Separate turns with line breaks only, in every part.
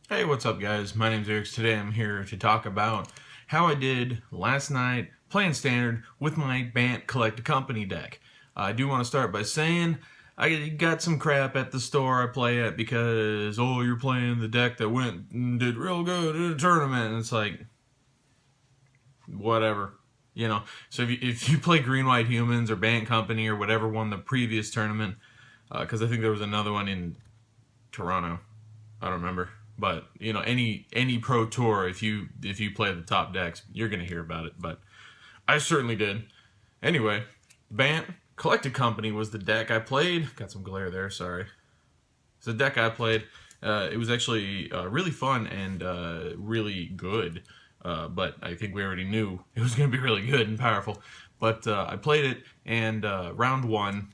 Hey, what's up, guys? My name's iirix. Today I'm here to talk about how I did last night playing standard with my Bant Collected Company deck. I do want to start by saying I got some crap at the store I play at because, oh, you're playing the deck that went and did real good in a tournament. And it's like, whatever. So if you play Green White Humans or Bant Company or whatever won the previous tournament, because I think there was another one in Toronto. I don't remember. But any pro tour, if you play the top decks, you're gonna hear about it. But I certainly did. Anyway, Bant Collected Company was the deck I played. Got some glare there. Sorry. It's the deck I played. It was actually really fun and really good. But I think we already knew it was gonna be really good and powerful. But I played it, and round one,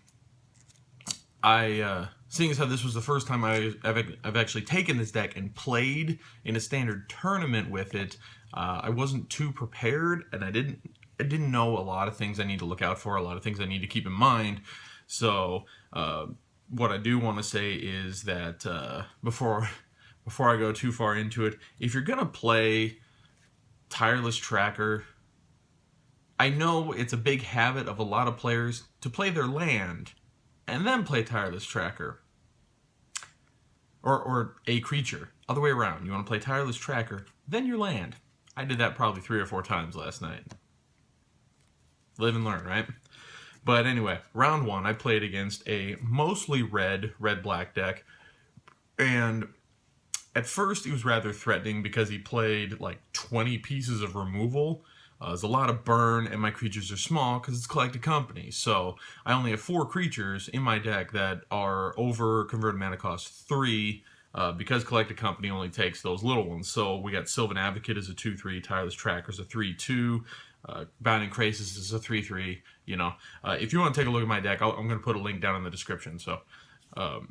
seeing as how this was the first time I've actually taken this deck and played in a standard tournament with it, I wasn't too prepared, and I didn't know a lot of things I need to look out for, a lot of things I need to keep in mind. So what I do want to say is that before I go too far into it, if you're gonna play Tireless Tracker, I know it's a big habit of a lot of players to play their land and then play Tireless Tracker. Or a creature. Other way around. You want to play Tireless Tracker, then your land. I did that probably 3 or 4 times last night. Live and learn, right? But anyway, round one, I played against a mostly red-black deck. And at first, it was rather threatening because he played like 20 pieces of removal. There's a lot of burn, and my creatures are small because it's Collected Company. So I only have 4 creatures in my deck that are over converted mana cost 3, because Collected Company only takes those little ones. So we got Sylvan Advocate as a 2/3, Tireless Tracker as a 3/2, Bounding Krasis is a 3/3. If you want to take a look at my deck, I'm going to put a link down in the description. So I'll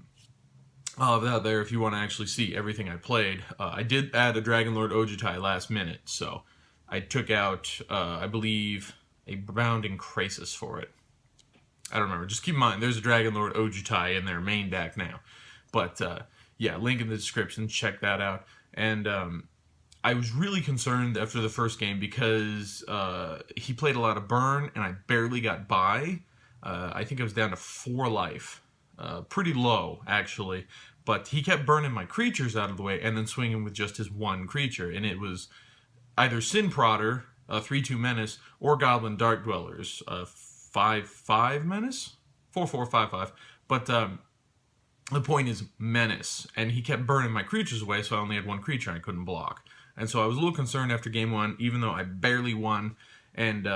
have that there if you want to actually see everything I played. I did add a Dragonlord Ojutai last minute, so I took out, I believe, a Bounding Krasis for it. I don't remember. Just keep in mind, there's a Dragonlord Ojutai in their main deck now. But, yeah, link in the description. Check that out. And I was really concerned after the first game because he played a lot of burn, and I barely got by. I think I was down to 4 life. Pretty low, actually. But he kept burning my creatures out of the way and then swinging with just his one creature. And it was either Sin Prodder, 3/2 Menace, or Goblin Dark Dwellers, 5/5 Menace? 4/4, 5/5. But the point is Menace. And he kept burning my creatures away, so I only had one creature I couldn't block. And so I was a little concerned after game one, even though I barely won. And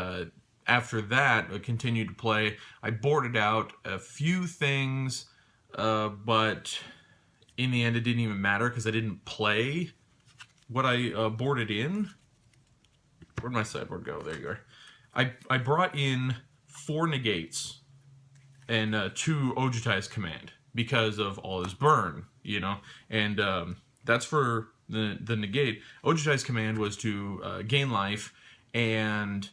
after that, I continued to play. I boarded out a few things, but in the end, it didn't even matter because I didn't play what I boarded in. Where'd my sideboard go? There you are. I brought in 4 negates and 2 Ojutai's command because of all his burn, and that's for the negate. Ojutai's command was to gain life and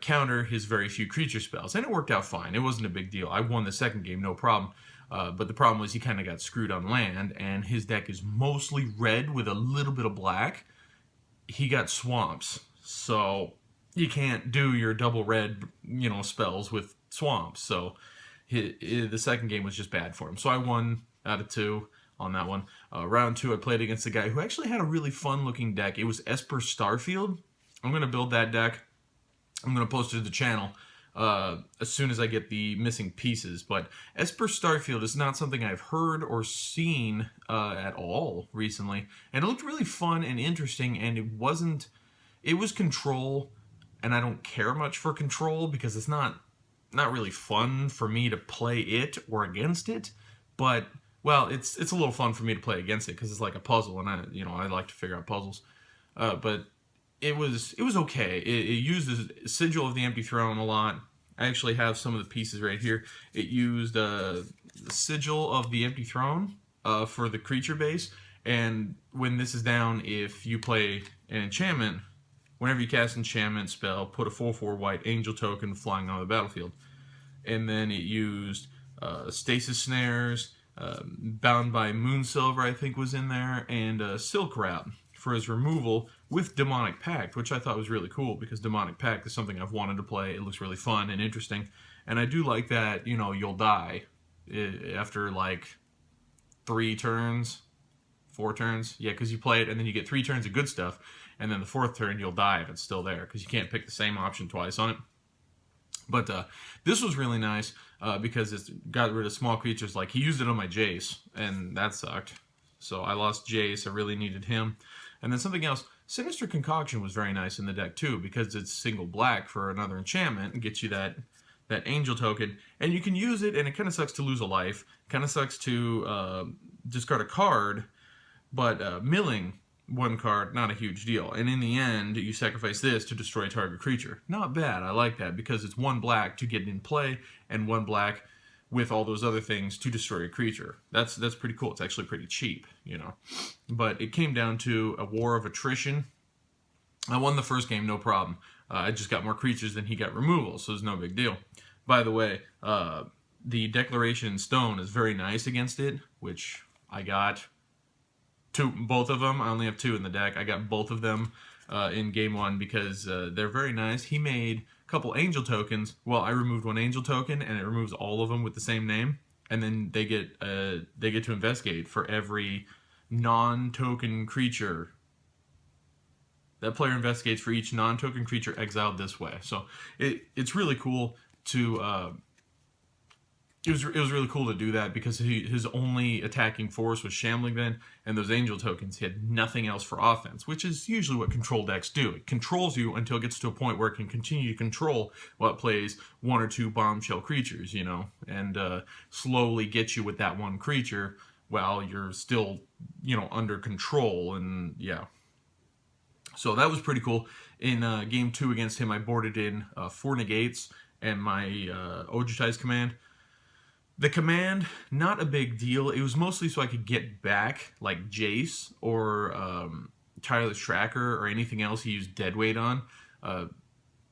counter his very few creature spells, and it worked out fine. It wasn't a big deal. I won the second game, no problem. But the problem was he kind of got screwed on land, and his deck is mostly red with a little bit of black. He got swamps, so you can't do your double red, spells with swamps. So the second game was just bad for him. So I won out of 2 on that one. Round 2, I played against a guy who actually had a really fun-looking deck. It was Esper Starfield. I'm going to build that deck. I'm going to post it to the channel as soon as I get the missing pieces. But Esper Starfield is not something I've heard or seen at all recently. And it looked really fun and interesting, and it was control, and I don't care much for control because it's not really fun for me to play it or against it. But, well, it's a little fun for me to play against it because it's like a puzzle, and I like to figure out puzzles. But it was okay. It used the Sigil of the Empty Throne a lot. I actually have some of the pieces right here. It used the Sigil of the Empty Throne for the creature base. And when this is down, if you play an enchantment, whenever you cast an enchantment spell, put a 4/4 white angel token flying on the battlefield. And then it used Stasis Snares, Bound by Moonsilver, I think, was in there, and Silk Wrap for his removal with Demonic Pact, which I thought was really cool because Demonic Pact is something I've wanted to play. It looks really fun and interesting, and I do like that, you know, you'll die after like 3 turns, 4 turns. Yeah, because you play it and then you get 3 turns of good stuff, and then the 4th turn you'll die if it's still there because you can't pick the same option twice on it. But this was really nice because it's got rid of small creatures. Like, he used it on my Jace, and that sucked. So I lost Jace. I really needed him. And then something else, Sinister Concoction was very nice in the deck too because it's single black for another enchantment and gets you that angel token. And you can use it, and it kind of sucks to lose a life. Kind of sucks to discard a card, but milling 1 card, not a huge deal. And in the end, you sacrifice this to destroy a target creature. Not bad. I like that because it's 1 black to get in play and 1 black with all those other things to destroy a creature. That's pretty cool. It's actually pretty cheap, you know. But it came down to a war of attrition. I won the first game, no problem. I just got more creatures than he got removal, so it's no big deal. By the way, the Declaration in Stone is very nice against it, which I got both of them. I only have 2 in the deck. I got both of them in game 1 because they're very nice. He made a couple angel tokens. Well, I removed 1 angel token, and it removes all of them with the same name. And then they get to investigate for every non-token creature. That player investigates for each non-token creature exiled this way. So it's really cool to. It was really cool to do that because his only attacking force was Shambling Vent, and those angel tokens, he had nothing else for offense, which is usually what control decks do. It controls you until it gets to a point where it can continue to control while it plays 1 or 2 bombshell creatures, you know, and slowly get you with that 1 creature while you're still, you know, under control, and yeah. So that was pretty cool. In game 2 against him, I boarded in 4 negates and my Ojutai's command. The command, not a big deal. It was mostly so I could get back, like Jace or Tireless Tracker or anything else he used Deadweight on.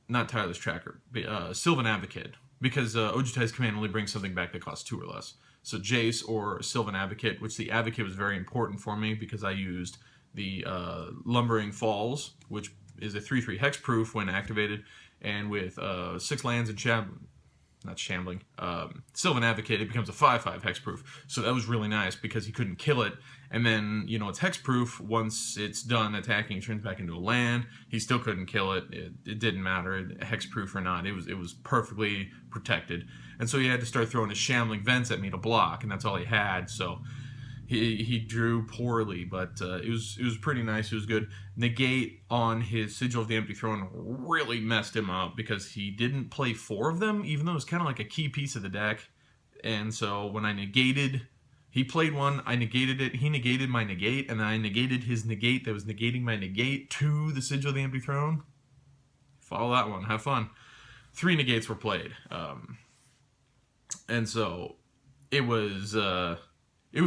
Not Tireless Tracker, but Sylvan Advocate. Because Ojutai's command only brings something back that costs 2 or less. So Jace or Sylvan Advocate, which the Advocate was very important for me because I used the Lumbering Falls, which is a 3/3 hexproof when activated, and with 6 lands and Shambling, Sylvan Advocate, it becomes a 5/5 hexproof. So that was really nice because he couldn't kill it. And then, you know, it's hexproof. Once it's done attacking, it turns back into a land. He still couldn't kill it. It didn't matter, hexproof or not. It was perfectly protected. And so he had to start throwing his Shambling Vents at me to block, and that's all he had. So he drew poorly, but it was pretty nice. It was good. Negate on his Sigil of the Empty Throne really messed him up because he didn't play 4 of them, even though it was kind of like a key piece of the deck. And so when I negated, he played 1, I negated it, he negated my negate, and then I negated his negate that was negating my negate to the Sigil of the Empty Throne. Follow that one, have fun. 3 negates were played. And so it was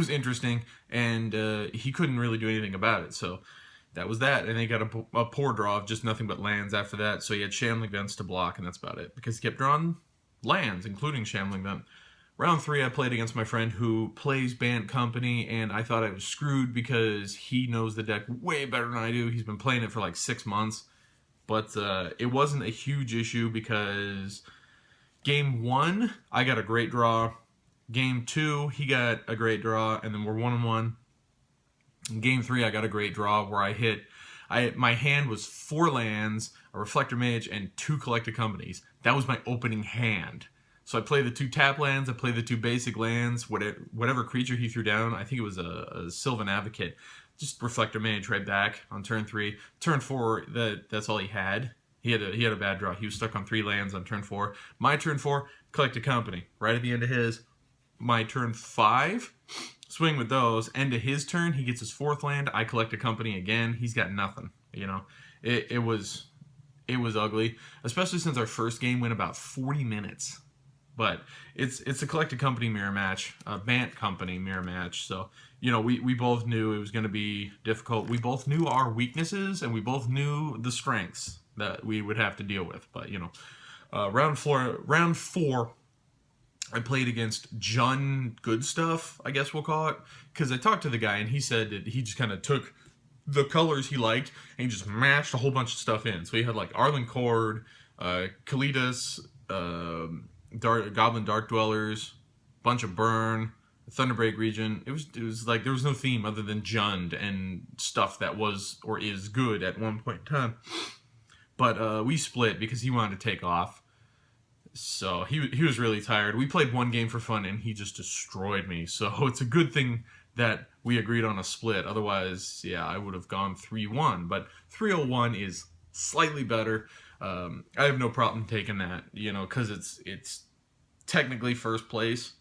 interesting, and he couldn't really do anything about it. So that was that, and he got a poor draw of just nothing but lands after that. So he had Shambling Vents to block, and that's about it because he kept drawing lands, including Shambling Vent. Round 3, I played against my friend who plays Bant Company, and I thought I was screwed because he knows the deck way better than I do. He's been playing it for like 6 months, but it wasn't a huge issue because game 1, I got a great draw. Game 2, he got a great draw, and then we're 1-1. In game 3, I got a great draw where I hit. My hand was 4 lands, a Reflector Mage, and 2 Collected Companies. That was my opening hand. So I played the 2 tap lands, I played the 2 basic lands, whatever creature he threw down. I think it was a Sylvan Advocate. Just Reflector Mage right back on turn 3. Turn 4, that's all he had. He had a bad draw. He was stuck on 3 lands on turn 4. My turn 4, Collected Company. Right at the end of his. My turn 5, swing with those. End of his turn, he gets his 4th land. I collect a company again. He's got nothing. You know, it was ugly, especially since our first game went about 40 minutes. But it's a Collected Company mirror match, a Bant Company mirror match. So, you know, we both knew it was going to be difficult. We both knew our weaknesses, and we both knew the strengths that we would have to deal with. But, you know, round four, I played against Jun Good Stuff, I guess we'll call it, because I talked to the guy and he said that he just kind of took the colors he liked and he just mashed a whole bunch of stuff in. So he had like Arlen Cord, Kalidas, Goblin Dark Dwellers, bunch of Burn, Thunderbreak region. It was like there was no theme other than Jund and stuff that was or is good at one point in time. But we split because he wanted to take off. So he was really tired. We played one game for fun and he just destroyed me. So it's a good thing that we agreed on a split. Otherwise, yeah, I would have gone 3-1. But 301 is slightly better. I have no problem taking that, you know, because it's technically first place,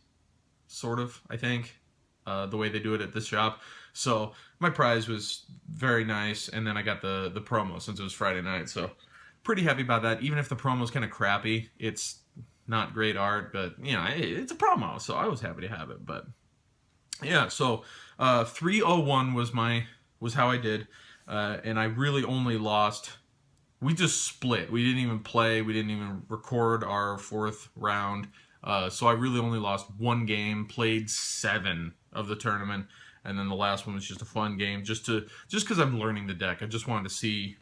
sort of, I think, the way they do it at this shop. So my prize was very nice, and then I got the promo since it was Friday night. So pretty happy about that. Even if the promo's kind of crappy, it's not great art, but you know, it's a promo, so I was happy to have it. But yeah, so 301 was how I did, and I really only lost. We just split. We didn't even play. We didn't even record our fourth round. So I really only lost one game. Played 7 of the tournament, and then the last one was just a fun game, just because I'm learning the deck. I just wanted to see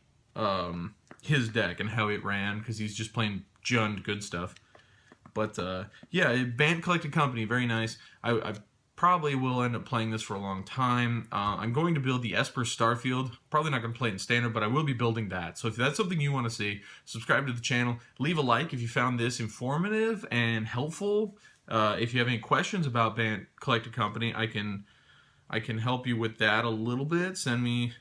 his deck and how it ran, because he's just playing Jund Good Stuff. But yeah, Bant Collected Company, very nice. I probably will end up playing this for a long time. I'm going to build the Esper Starfield. Probably not going to play it in standard, but I will be building that. So if that's something you want to see, subscribe to the channel. Leave a like if you found this informative and helpful. If you have any questions about Bant Collected Company, I can help you with that a little bit. Send me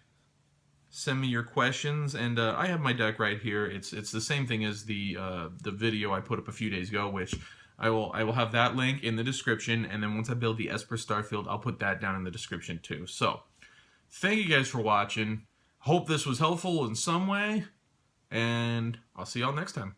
your questions, and I have my deck right here. It's the same thing as the video I put up a few days ago, which I will have that link in the description, and then once I build the Esper Starfield, I'll put that down in the description too. So, thank you guys for watching. Hope this was helpful in some way, and I'll see y'all next time.